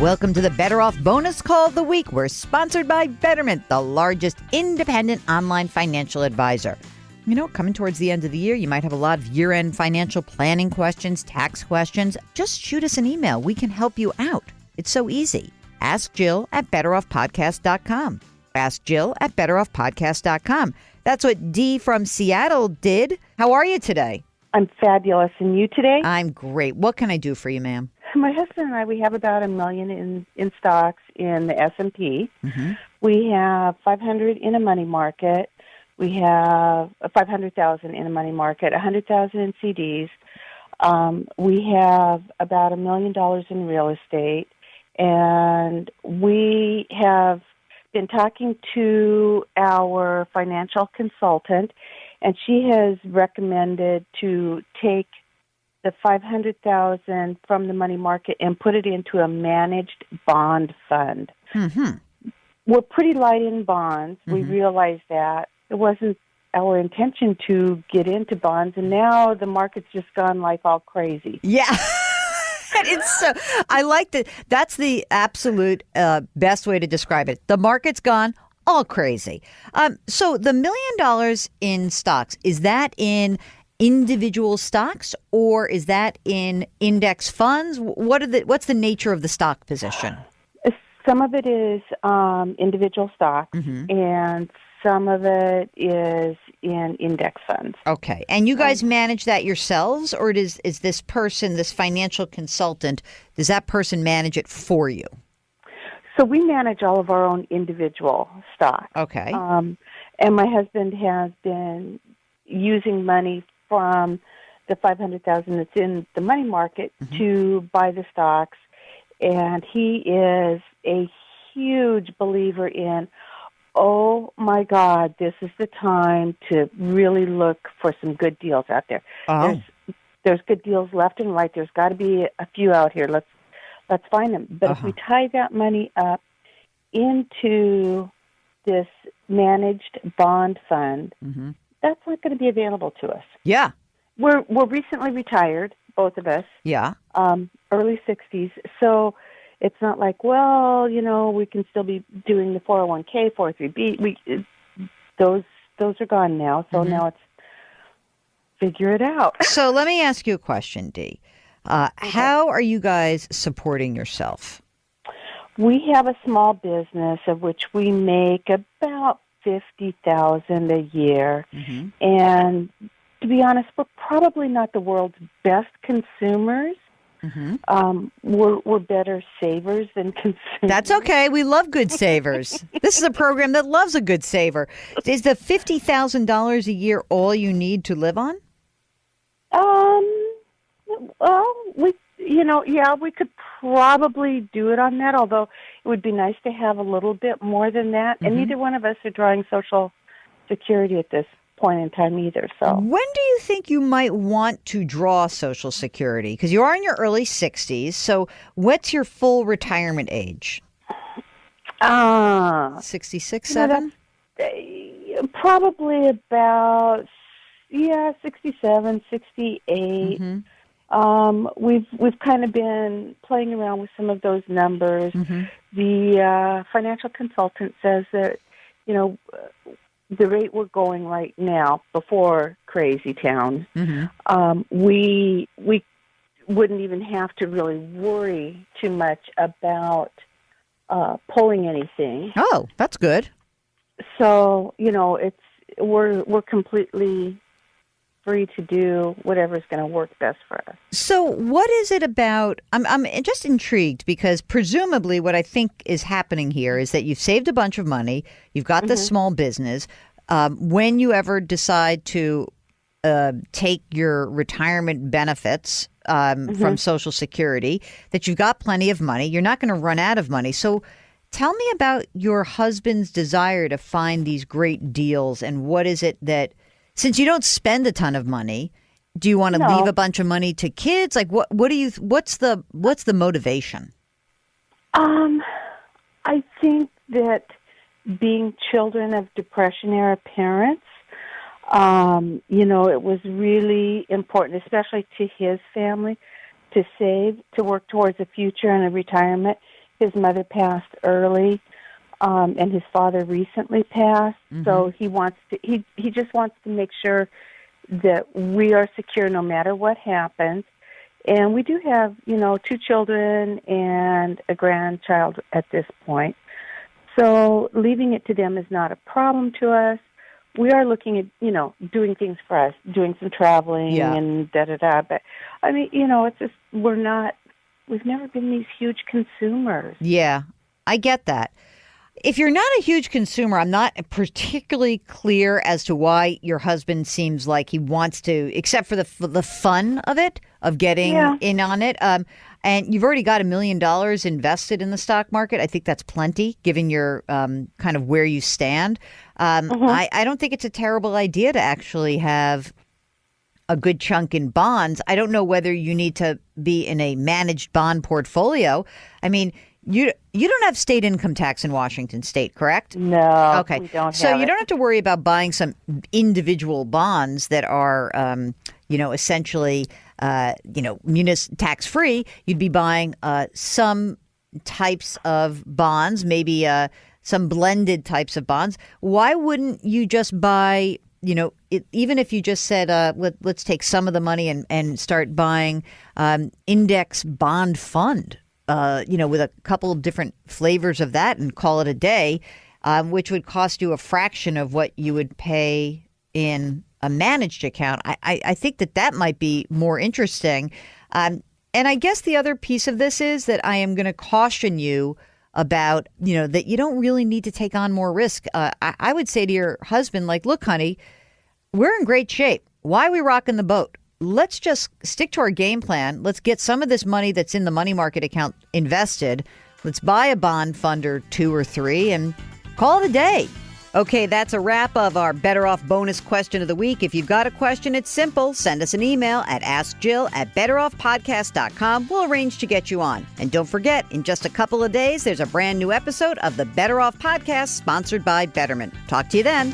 Welcome to the Better Off Bonus Call of the Week. We're sponsored by Betterment, the largest independent online financial advisor. You know, coming towards the end of the year, you might have a lot of year-end financial planning questions, tax questions. Just shoot us an email. We can help you out. It's so easy. Ask Jill at betteroffpodcast.com. Ask Jill at betteroffpodcast.com. That's what Dee from Seattle did. How are you today? I'm fabulous. And you today? I'm great. What can I do for you, ma'am? My husband and I, we have about $1 million in stocks in the S&P. Mm-hmm. We have 500 in a money market. We have 500,000 in a money market, 100,000 in CDs. We have about $1 million in real estate, and we have been talking to our financial consultant, and she has recommended to take the 500,000 from the money market and put it into a managed bond fund. Mm-hmm. We're pretty light in bonds. Mm-hmm. We realize that. It wasn't our intention to get into bonds, and now the market's just gone like all crazy. Yeah. It's so, I like that. That's the absolute best way to describe it. The market's gone all crazy. So the $1 million in stocks, is that in individual stocks or is that in index funds? What's the nature of the stock position? Some of it is individual stocks, Mm-hmm. and some of it is in index funds. Okay. And you guys manage that yourselves, or is this person, this financial consultant, does that person manage it for you? So we manage all of our own individual stocks. Okay. And my husband has been using money from the 500,000 that's in the money market Mm-hmm. to buy the stocks, and he is a huge believer in, oh my God, this is the time to really look for some good deals out there. Oh. There's good deals left and right. There's got to be a few out here. Let's find them. But if we tie that money up into this managed bond fund, Mm-hmm. that's not going to be available to us. Yeah. We're recently retired, both of us. Yeah. Early 60s. So it's not like, well, you know, we can still be doing the 401k, 403b. Those are gone now. So now it's figure it out. So let me ask you a question, Dee. How are you guys supporting yourself? We have a small business of which we make about $50,000 a year, Mm-hmm. and to be honest, we're probably not the world's best consumers. Mm-hmm. We're better savers than consumers. That's okay. We love good savers. This is a program that loves a good saver. Is the $50,000 a year all you need to live on? Well, we could probably do it on that, although it would be nice to have a little bit more than that. And neither one of us are drawing Social Security at this point in time either. So when do you think you might want to draw Social Security? Because you are in your early 60s. So what's your full retirement age? 66, 7? Probably about 67, 68. Mm-hmm. We've kind of been playing around with some of those numbers. Mm-hmm. The financial consultant says that, you know, the rate we're going right now, before Crazy Town, we wouldn't even have to really worry too much about pulling anything. Oh, that's good. So, you know, we're completely free to do whatever's going to work best for us. So what is it about, I'm just intrigued because presumably what I think is happening here is that you've saved a bunch of money, you've got this small business. When you ever decide to take your retirement benefits from Social Security, that you've got plenty of money, you're not going to run out of money. So tell me about your husband's desire to find these great deals, and what is it that, since you don't spend a ton of money, do you want to leave a bunch of money to kids? Like what's the motivation? I think that being children of Depression-era parents, it was really important, especially to his family, to save, to work towards a future and a retirement, his mother passed early, and his father recently passed. So he wants to. He just wants to make sure that we are secure no matter what happens. And we do have, 2 children and a grandchild at this point. So leaving it to them is not a problem to us. We are looking at, doing things for us, doing some traveling and da-da-da. But, I mean, it's just we've never been these huge consumers. Yeah, I get that. If you're not a huge consumer, I'm not particularly clear as to why your husband seems like he wants to, except for the fun of it, of getting in on it. And you've already got $1 million invested in the stock market. I think that's plenty, given your kind of where you stand. I don't think it's a terrible idea to actually have a good chunk in bonds. I don't know whether you need to be in a managed bond portfolio. I mean, you don't have state income tax in Washington State, correct? No, okay. We don't so have you it. don't have to worry about buying some individual bonds that are, essentially, tax free. You'd be buying some types of bonds, maybe some blended types of bonds. Why wouldn't you just buy? Even if you just said, let's take some of the money and start buying index bond fund. With a couple of different flavors of that and call it a day, which would cost you a fraction of what you would pay in a managed account. I think that might be more interesting. And I guess the other piece of this is that I am going to caution you about, that you don't really need to take on more risk. I would say to your husband, like, look, honey, we're in great shape. Why are we rocking the boat? Let's just stick to our game plan. Let's get some of this money that's in the money market account invested. Let's buy a bond fund or 2 or 3 and call it a day. Okay, that's a wrap of our Better Off bonus question of the week. If you've got a question, it's simple. Send us an email at askjill@betteroffpodcast.com. We'll arrange to get you on. And don't forget, in just a couple of days, there's a brand new episode of the Better Off Podcast sponsored by Betterment. Talk to you then.